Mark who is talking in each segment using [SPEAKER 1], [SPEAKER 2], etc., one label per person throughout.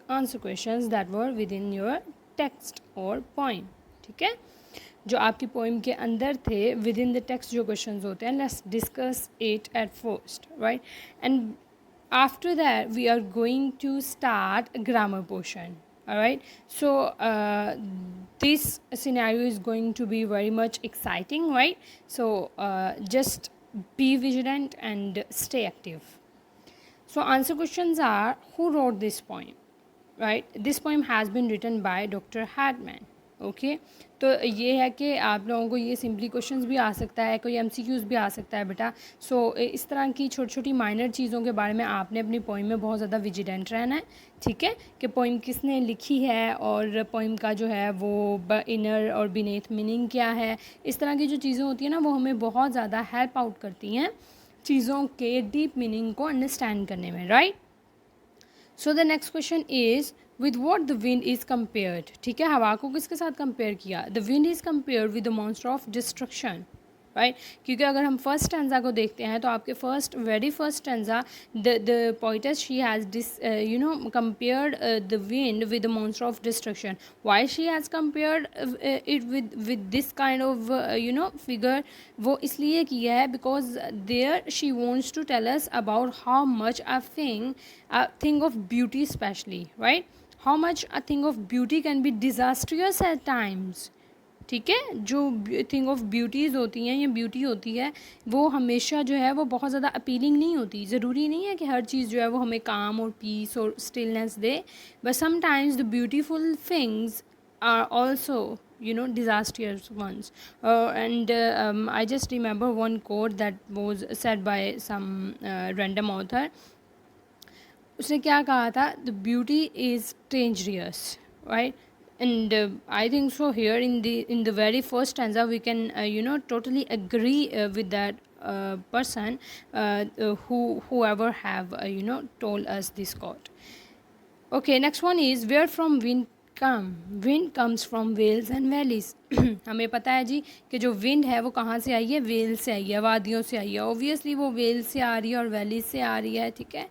[SPEAKER 1] Answer questions that were with in your text और poem. ठीक है, जो आपकी पोइम के अंदर थे विद इन द टेक्स्ट जो क्वेश्चंस होते हैं, let's discuss it at first, right. And after that we are going to start a grammar portion. All right, so this scenario is going to be very much exciting, right? So just be vigilant and stay active. So answer questions are: who wrote this poem? Right, this poem has been written by Dr. Hartman. Okay, तो ये है कि आप लोगों को ये simply questions भी आ सकता है, कोई एमसीक्यूज़ भी आ सकता है बेटा. सो इस तरह की छोटी छोटी माइनर चीज़ों के बारे में आपने अपनी पोइम में बहुत ज़्यादा विजिलेंट रहना है. ठीक है, कि पोइम किसने लिखी है और पोइम का जो है वो इनर और बीनेथ मीनिंग क्या है. इस तरह की जो चीज़ें होती हैं ना, वो हमें बहुत ज़्यादा हेल्प आउट करती हैं चीज़ों के डीप मीनिंग को अंडरस्टैंड करने में, right. So the next question is with what the wind is compared. ठीक है, हवा को किसके साथ कंपेयर किया? The wind is compared with the monster of destruction, right. क्योंकि अगर हम फर्स्ट स्टैंजा को देखते हैं तो आपके very first stanza the poetess she has compared the wind with the monster of destruction. Why she has compared it with this kind of figure? वो इसलिए किया है because there she wants to tell us about how much a thing of beauty specially, right, how much a thing of beauty can be disastrous at times. ठीक है, जो thing of beauties होती हैं या ब्यूटी होती है वो हमेशा जो है वो बहुत ज़्यादा अपीलिंग नहीं होती. ज़रूरी नहीं है कि हर चीज़ जो है वो हमें काम और पीस और स्टिलनेस दे, but sometimes the beautiful things are also disastrous ones. And I just remember one quote that was said by some random author. उसने क्या कहा था? The beauty is dangerous, right? And I think so here in the very first stanza we can totally agree with that person whoever have told us this quote. Okay, next one is where from wind come. Wind comes from vales and valleys. हमें पता है जी कि जो wind है वो कहाँ से आई है? वेल से आई है, वादियों से आई है. ऑब्वियसली वो वेल से आ रही है और वैली से आ रही है. ठीक है,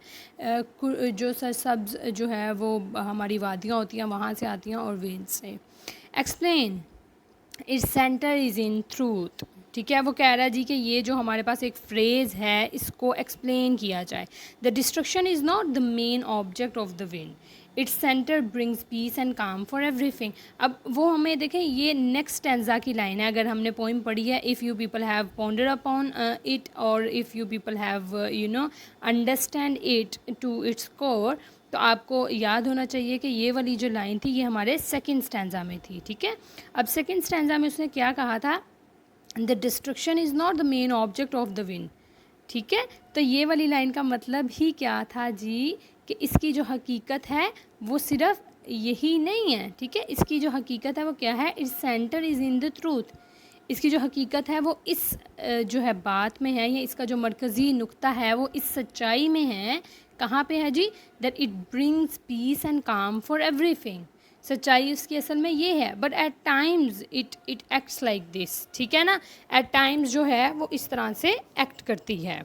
[SPEAKER 1] जो सरसब्ज जो है वो हमारी वादियाँ होती हैं वहाँ से आती हैं और वेल से. Explain. Its centre is in truth. ठीक है, वो कह रहा है जी कि ये जो हमारे पास एक फ्रेज़ है इसको एक्सप्लेन किया जाए. The destruction is not the main object of the wind. Its centre brings peace and calm for everything. अब वो हमें देखें, ये नेक्स्ट स्टैंजा की लाइन है. अगर हमने पोइम पढ़ी है, if you people have ponder upon it और if you people have understand it to its core, तो आपको याद होना चाहिए कि ये वाली जो लाइन थी ये हमारे सेकंड स्टैंजा में थी. ठीक है, अब सेकंड स्टैंजा में उसने क्या कहा था? The destruction is not the main object of the wind. ठीक है, तो ये वाली लाइन का मतलब ही क्या था जी कि इसकी जो हकीकत है वो सिर्फ यही नहीं है. ठीक है, इसकी जो हकीकत है वो क्या है? Its centre is in the truth. इसकी जो हकीकत है वो इस जो है बात में है, या इसका जो मरकज़ी नुक्ता है वो इस सच्चाई में है. कहाँ पे है जी? That it brings peace and calm for everything. सच्चाई उसकी असल में ये है, but at times it acts like this. ठीक है ना, एट टाइम्स जो है वो इस तरह से एक्ट करती है.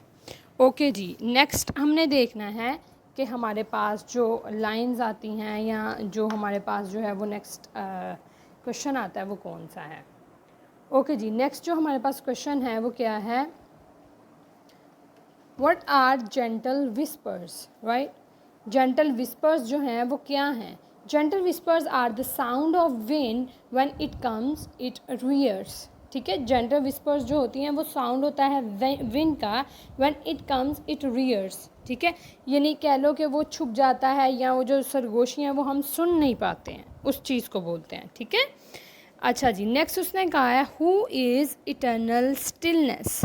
[SPEAKER 1] ओके जी, नेक्स्ट हमने देखना है कि हमारे पास जो लाइंस आती हैं या जो हमारे पास जो है वो नेक्स्ट क्वेश्चन आता है वो कौन सा है. ओके जी, नेक्स्ट जो हमारे पास क्वेश्चन है वो क्या है? What are gentle whispers, right. Gentle whispers जो हैं वो क्या हैं? Gentle whispers are the sound of wind when it comes it rears. ठीक है, जेंटल विस्पर्स जो होती हैं वो साउंड होता है विंड का when it comes it rears. ठीक है, यानी कह लो कि वो छुप जाता है या वो जो सरगोशी हैं वो हम सुन नहीं पाते हैं, उस चीज़ को बोलते हैं. ठीक है, अच्छा जी, नेक्स्ट उसने कहा है हु इज़ इटर्नल स्टिलनेस.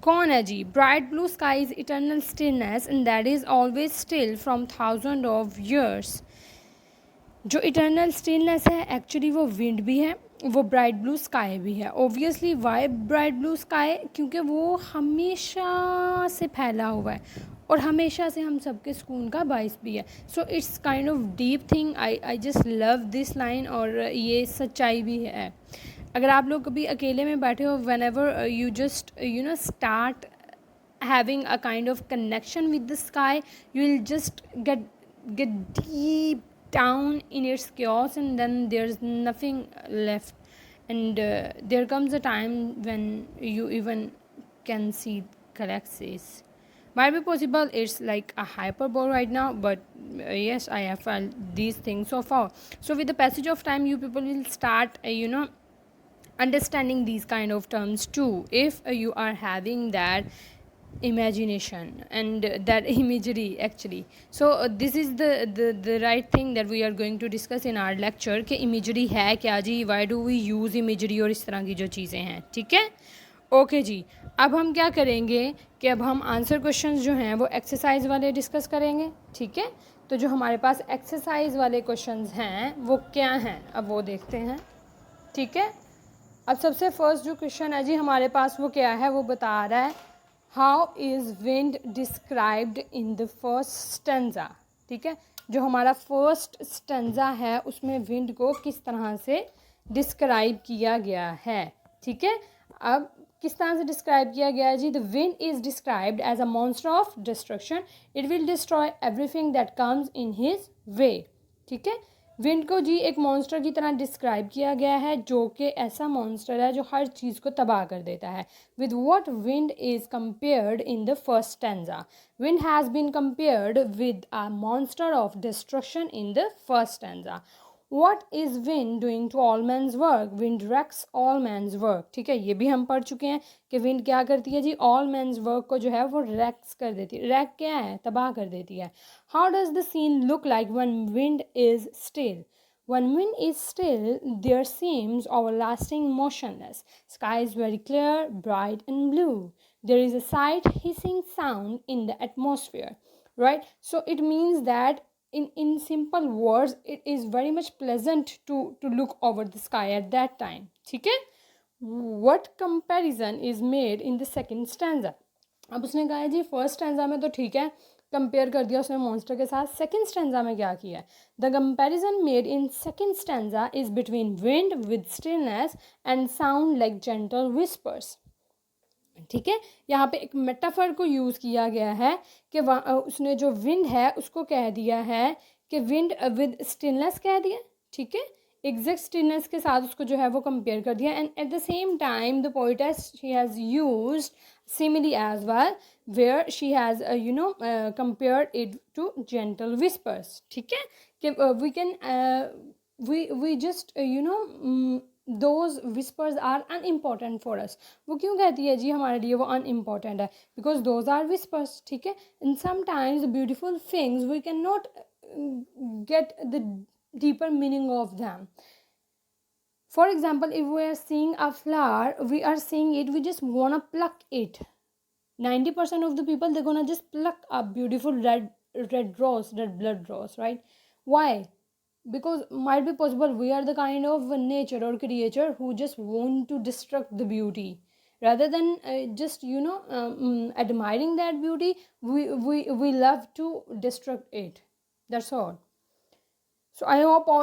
[SPEAKER 1] कौन है जी? Bright blue sky is eternal stillness and that is always still from thousand of years. जो इटर्नल स्टिलनेस है एक्चुअली वो विंड भी है, वो ब्राइट ब्लू स्काई भी है. Obviously why bright blue sky? क्योंकि वो हमेशा से फैला हुआ है और हमेशा से हम सबके सुकून का बाइस भी है. So it's kind of deep thing. I just love this line और ये सच्चाई भी है. अगर आप लोग कभी अकेले में बैठे हो, when ever you just start having a kind of connection with the sky, you will just get get deep down in its chaos, and then there's nothing left. And there comes a time when you even can see galaxies. Might be possible it's like a hyperbole right now, but yes, I have felt these things so far. So with the passage of time, you people will start understanding these kind of terms too, if you are having that imagination and that imagery actually. So this is the right thing that we are going to discuss in our lecture कि imagery है क्या जी, why do we use imagery और इस तरह की जो चीज़ें हैं. ठीक है, ओके जी. अब हम क्या करेंगे कि अब हम आंसर क्वेश्चंस जो हैं वो एक्सरसाइज वाले डिस्कस करेंगे. ठीक है, तो जो हमारे पास एक्सरसाइज वाले क्वेश्चंस हैं वो क्या हैं, अब वो देखते हैं. ठीक है, अब सबसे फर्स्ट जो क्वेश्चन है जी हमारे पास वो क्या है, वो बता रहा है how is wind described in the first stanza. ठीक है, जो हमारा फर्स्ट स्टेंजा है उसमें विंड को किस तरह से डिस्क्राइब किया गया है. ठीक है, अब किस तरह से डिस्क्राइब किया गया है जी. The wind is described as a monster of destruction. It will destroy everything that comes in his way. ठीक है, विंड को जी एक मॉन्स्टर की तरह डिस्क्राइब किया गया है जो कि ऐसा मॉन्स्टर है जो हर चीज़ को तबाह कर देता है. With what wind is compared in the first stanza. Wind has been compared with a monster of destruction in the first stanza. What is wind doing to all man's work? Wind wrecks all man's work. ठीक है, ये भी हम पढ़ चुके हैं कि wind क्या करती है जी, all man's work को जो है वो wrecks कर देती है. wreck क्या है, तबाह कर देती है. How does the scene look like when wind is still? When wind is still, there seems everlasting motionless. Sky is very clear, bright and blue. There is a slight hissing sound in the atmosphere. Right? So it means that in simple words it is very much pleasant to look over the sky at that time. ठीक है, what comparison is made in the second stanza. अब उसने कहा है जी first stanza में तो ठीक है कंपेयर कर दिया उसने मॉन्स्टर के साथ. सेकंड स्टैंजा में क्या किया है, the comparison made in second stanza is between wind with stillness and sound like gentle whispers. ठीक है, यहाँ पे एक मेटाफर को यूज़ किया गया है कि उसने जो विंड है उसको कह दिया है कि विंड विद स्टिलनेस कह दिया. ठीक है, एग्जैक्ट स्टिलनेस के साथ उसको जो है वो कंपेयर कर दिया. And at the same time the poetess she has used simile as well where she has compared it to gentle whispers. ठीक है, कि we can we just those whispers are unimportant for us. वो क्यों कहती है जी हमारे लिए वो unimportant है, because those are whispers. ठीक है, and sometimes the beautiful things we cannot get the deeper meaning of them. For example, if we are seeing a flower, we are seeing it, we just wanna pluck it. 90% of the people, they're gonna just pluck a beautiful red rose, red blood rose, right? Why? Because might be possible we are the kind of nature or creature who just want to destruct the beauty rather than just admiring that beauty. We love to destruct it. That's all. So I hope all